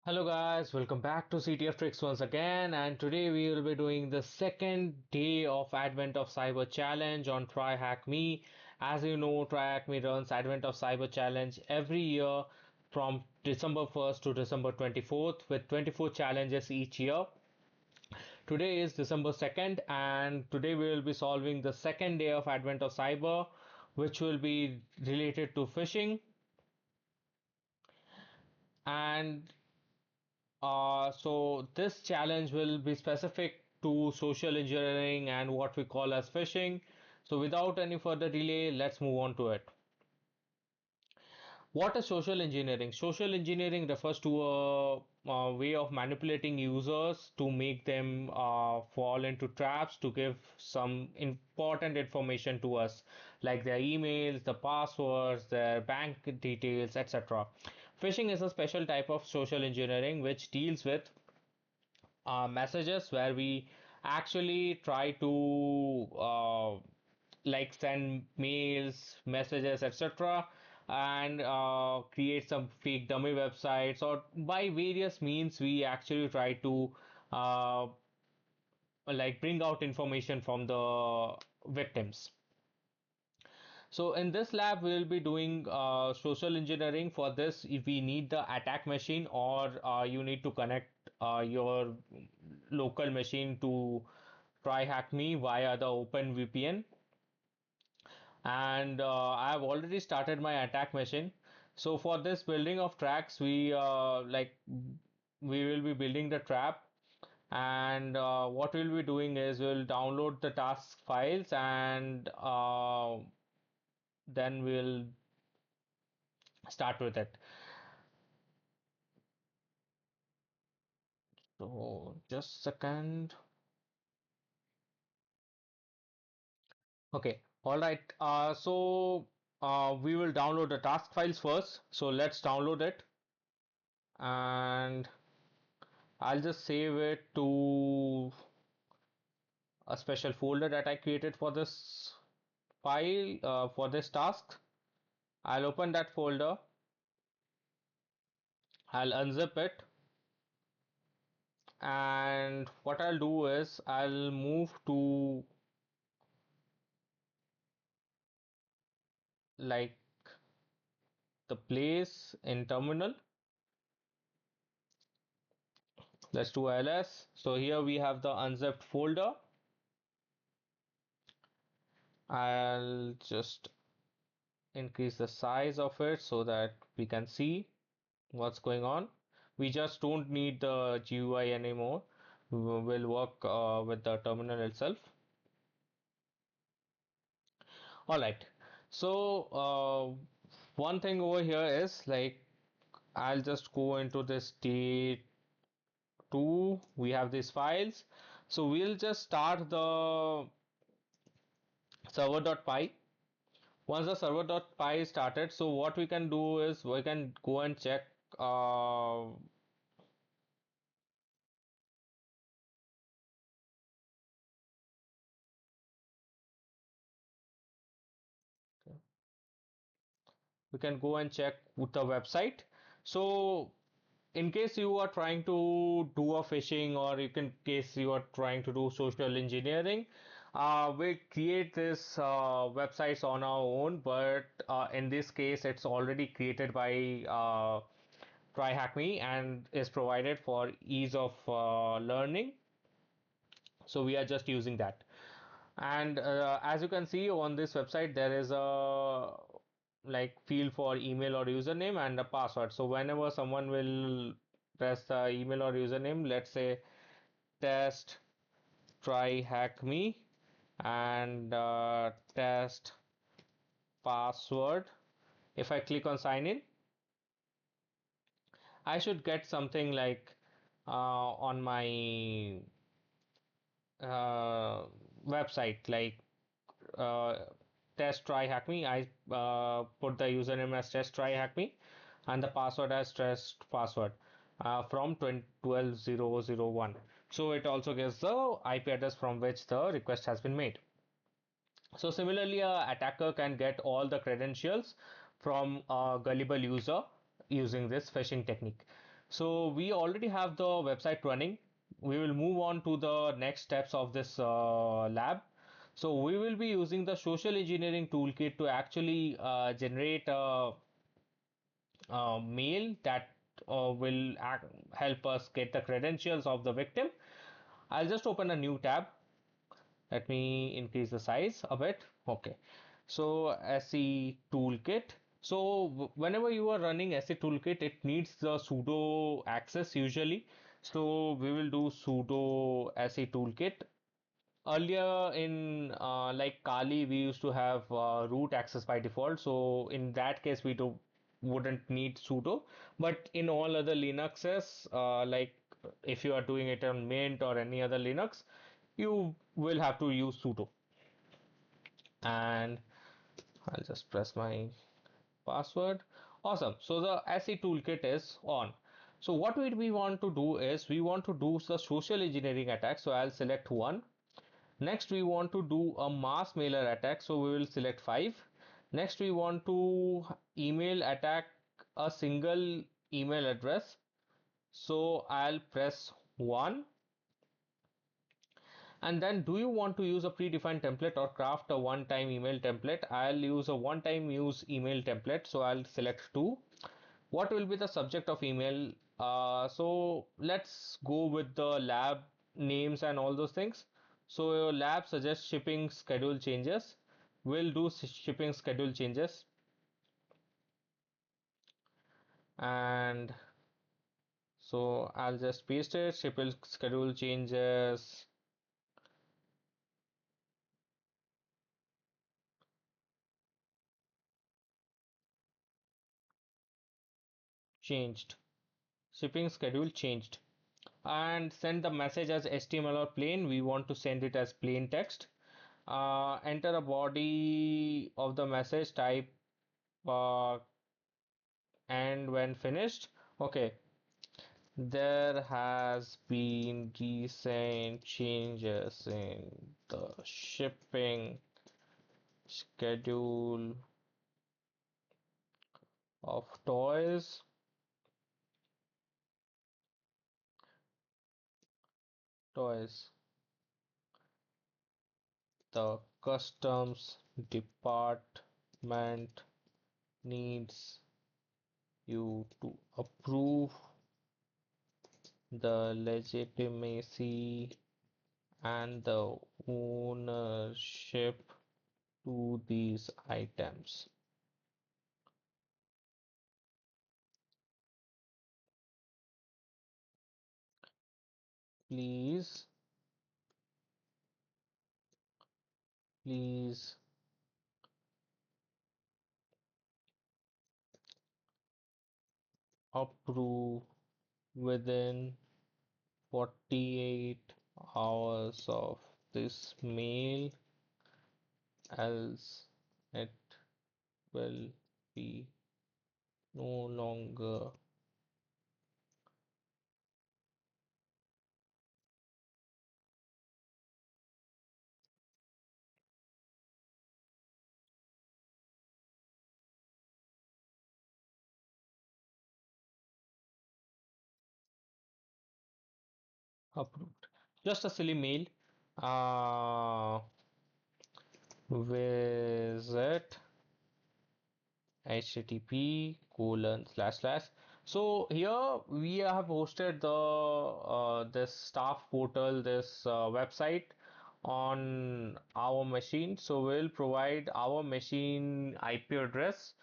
Hello guys, welcome back to CTF Tricks once again, and today we will be doing the second day of Advent of Cyber Challenge on Tryhackme. As you know, Tryhackme runs Advent of Cyber Challenge every year from December 1st to December 24th with 24 challenges each year. Today is December 2nd, and today we will be solving the second day of Advent of Cyber, which will be related to phishing. And so this challenge will be specific to social engineering and what we call as phishing. So without any further delay, let's move on to it. What is social engineering? Social engineering refers to a way of manipulating users to make them fall into traps to give some important information to us, like their emails, the passwords, their bank details, etc. Phishing is a special type of social engineering which deals with messages where we actually try to like send mails, messages, etc., and create some fake dummy websites, or by various means we actually try to uh, like bring out information from the victims. So in this lab, we will be doing social engineering. For this, if we need the attack machine, or you need to connect your local machine to Tryhackme via the Open VPN. And I have already started my attack machine. So for this building of tracks, we will be building the trap. And what we'll be doing is we'll download the task files, and then we'll start with it. So just a second. Okay. All right. We will download the task files first. So let's download it, and I'll just save it to a special folder that I created for this file, for this task. I'll open that folder. I'll unzip it, and what I'll do is I'll move to like the place in terminal. Let's do ls. So here we have the unzipped folder. I'll just increase the size of it so that we can see what's going on. We just don't need the GUI anymore. We'll work with the terminal itself. All right. So one thing over here is like I'll just go into this D2. We have these files. So we'll just start the server.py. Once the server.py is started, so what we can do is we can go and check we can go and check with the website. So in case you are trying to do a phishing, or in case you are trying to do social engineering, we create this websites on our own, but in this case it's already created by Tryhackme and is provided for ease of learning. So we are just using that. And as you can see on this website, there is a like field for email or username and a password. So whenever someone will press the email or username, let's say test try hack me, and test password. If I click on sign in, I should get something like on my uh, website, like uh, test try hack me. I put the username as test try hack me and the password as test password from 12001. So it also gives the IP address from which the request has been made. So similarly, a attacker can get all the credentials from a gullible user using this phishing technique. So we already have the website running. We will move on to the next steps of this lab. So we will be using the social engineering toolkit to actually generate a mail that will help us get the credentials of the victim. I'll just open a new tab. Let me increase the size a bit. Okay. So SE toolkit. So whenever you are running SE toolkit, it needs the sudo access usually. So we will do sudo SE toolkit. Earlier in like Kali, we used to have root access by default. So in that case, we do wouldn't need sudo. But in all other Linuxes, like if you are doing it on Mint or any other Linux, you will have to use sudo. And I'll just press my password. Awesome. So the SE toolkit is on. So what we want to do is we want to do the social engineering attack. So I'll select one. Next, we want to do a mass mailer attack, so we will select 5. Next, we want to email attack a single email address, so I'll press 1. And then, do you want to use a predefined template or craft a one-time email template? I'll use a one-time use email template, so I'll select 2. What will be the subject of email? So let's go with the lab names and all those things. So your lab suggests shipping schedule changes. We'll do shipping schedule changes, and so I'll just paste it. Shipping schedule changes changed. Shipping schedule changed. And send the message as HTML or plain. We want to send it as plain text. Enter a body of the message type uh, and when finished, okay, there has been recent changes in the shipping schedule of toys. The customs department needs you to approve the legitimacy and the ownership to these items. Please, please approve within 48 hours of this mail, else it will be no longer approved. Just a silly mail. Visit http colon slash slash. So here we have hosted the this staff portal, this website on our machine. So we'll provide our machine IP address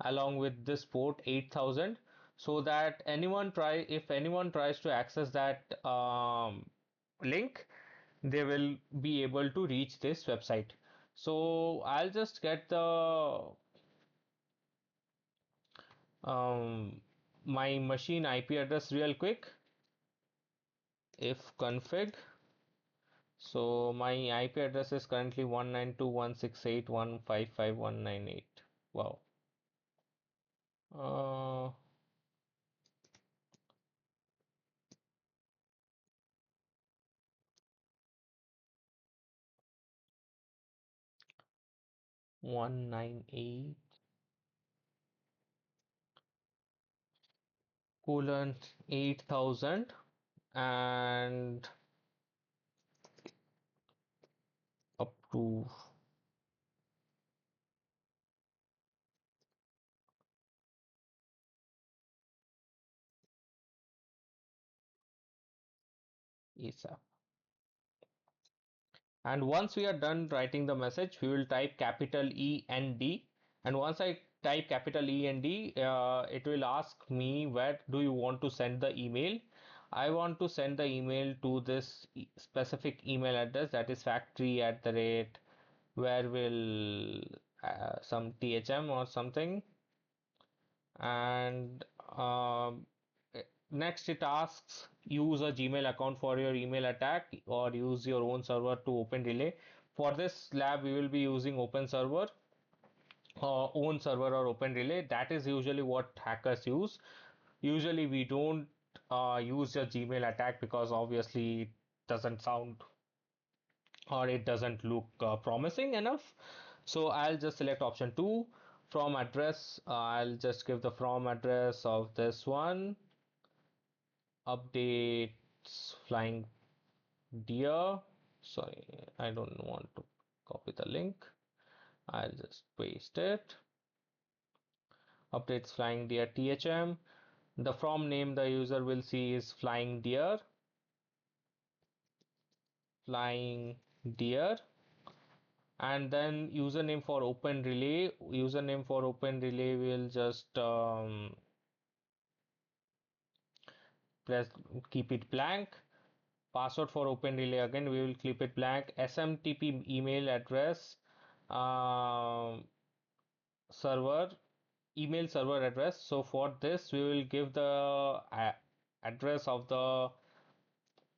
along with this port 8000, so that if anyone tries to access that link, they will be able to reach this website. So I'll just get the um, my machine IP address real quick. If config, so my IP address is currently 192.168.155.198. Wow. Uh, 198 colon 8000 and up to ASAP. And once we are done writing the message, we will type capital E and D. And once I type capital E and D, it will ask me where do you want to send the email. I want to send the email to this specific email address, that is factory at the rate where will some THM or something. And next it asks use a Gmail account for your email attack or use your own server to open relay. For this lab, we will be using open server, own server or open relay. That is usually what hackers use. Usually we don't use a Gmail attack because obviously it doesn't sound or it doesn't look promising enough. So I'll just select option 2. From address, I'll just give the from address of this one. Updates flying deer. Sorry, I don't want to copy the link. I'll just paste it. Updates flying deer THM. The from name the user will see is flying deer. Flying deer. And then username for open relay. Username for open relay will just press keep it blank. Password for open relay, again we will keep it blank. SMTP email address, um, server email server address. So for this we will give the address of the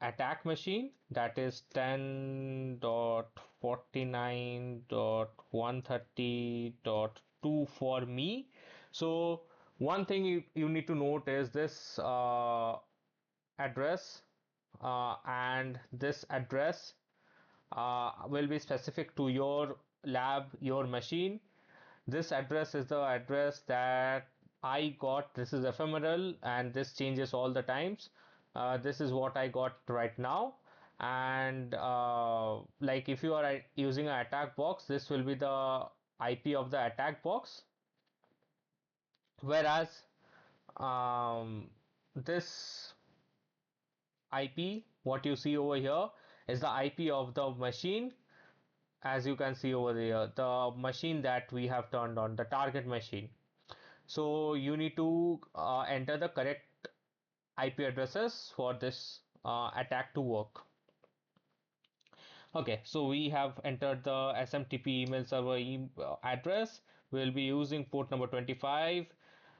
attack machine, that is 10.49.130.2 for me. So one thing you need to note is this address and this address will be specific to your lab, your machine. This address is the address that I got. This is ephemeral and this changes all the times. This is what I got right now. And like if you are using an attack box, this will be the IP of the attack box. Whereas this IP, what you see over here, is the IP of the machine. As you can see over there, the machine that we have turned on, the target machine. So you need to enter the correct IP addresses for this attack to work. Okay, so we have entered the SMTP email server address. We'll be using port number 25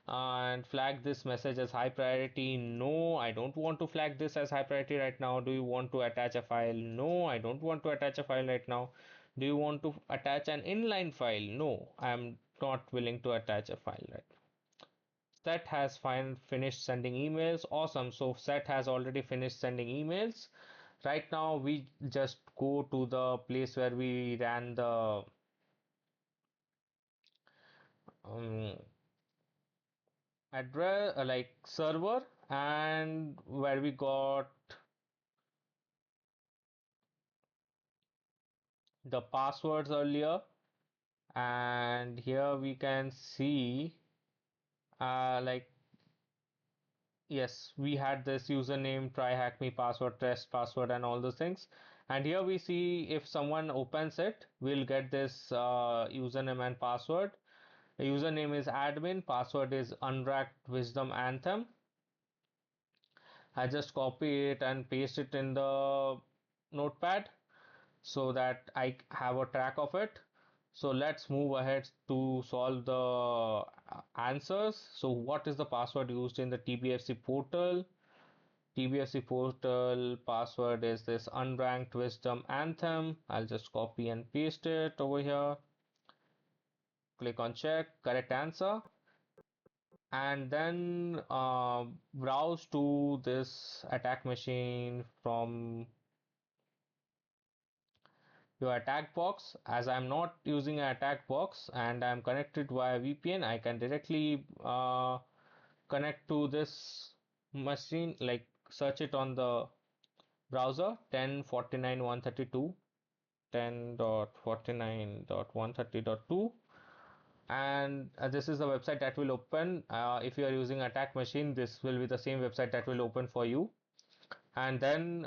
and flag this message as high priority. No, I don't want to flag this as high priority right now. Do you want to attach a file? No, I don't want to attach a file right now. Do you want to attach an inline file? No, I'm not willing to attach a file right now. Set has finished sending emails. Awesome. So Set has already finished sending emails. Right now we just go to the place where we ran the um, address like server and where we got the passwords earlier, and here we can see like yes, we had this username, Tryhackme password, test password, and all those things. And here we see if someone opens it, we'll get this username and password. The username is admin, password is unwrapped wisdom anthem. I just copy it and paste it in the notepad so that I have a track of it. So let's move ahead to solve the answers. So what is the password used in the TBFC portal? TBFC portal password is this unranked wisdom anthem. I'll just copy and paste it over here. Click on check, correct answer. And then browse to this attack machine from your attack box. As I'm not using an attack box and I'm connected via VPN, I can directly connect to this machine, like search it on the browser 10.49.132, 10.49.130.2, and this is the website that will open. If you are using attack machine, this will be the same website that will open for you. And then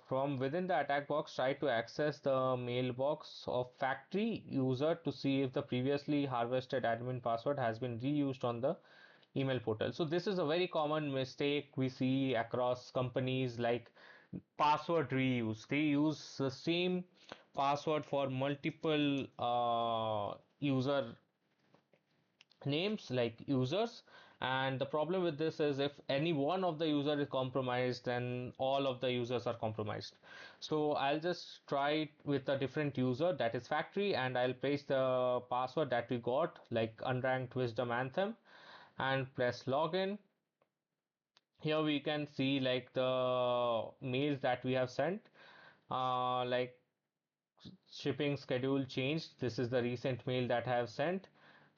from within the attack box, try to access the mailbox of factory user to see if the previously harvested admin password has been reused on the email portal. So this is a very common mistake we see across companies, like password reuse. They use the same password for multiple user names, like users. And the problem with this is if any one of the user is compromised, then all of the users are compromised. So I'll just try it with a different user, that is factory, and I'll paste the password that we got, like unranked wisdom anthem, and press login. Here we can see like the mails that we have sent, like shipping schedule changed. This is the recent mail that I have sent.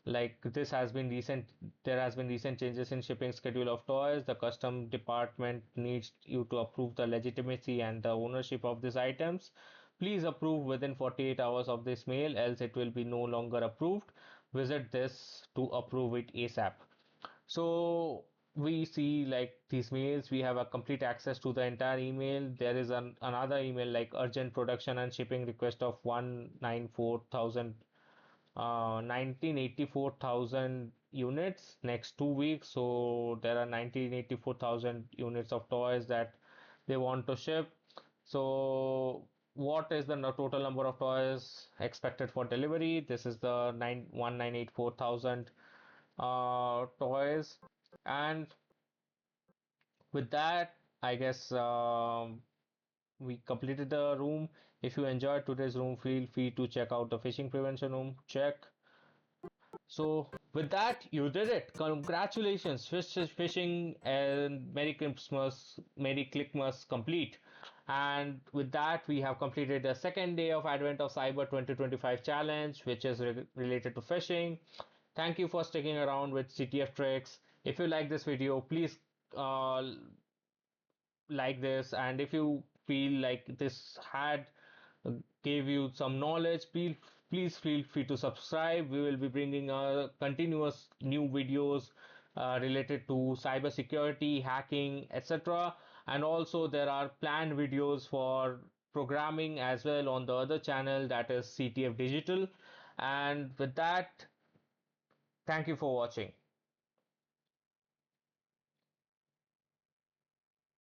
Like this has been recent, there has been recent changes in shipping schedule of toys. The custom department needs you to approve the legitimacy and the ownership of these items. Please approve within 48 hours of this mail, else it will be no longer approved. Visit this to approve it ASAP. So we see like these mails, we have a complete access to the entire email. There is another email like urgent production and shipping request of 194,000 1984,000 units next 2 weeks. So there are 1984,000 units of toys that they want to ship. So what is the total number of toys expected for delivery? This is the 1984,000 toys. And with that, I guess we completed the room. If you enjoyed today's room, feel free to check out the phishing prevention room. Check. So with that, you did it. Congratulations, phishing and Merry Christmas, Merry Clickmas complete. And with that, we have completed the second day of Advent of Cyber 2025 challenge, which is related to phishing. Thank you for sticking around with CTF tricks. If you like this video, please uh, like this, and if you feel like this had gave you some knowledge, please feel free to subscribe. We will be bringing continuous new videos related to cyber security, hacking, etc. And also there are planned videos for programming as well on the other channel, that is CTF Digital. And with that, thank you for watching.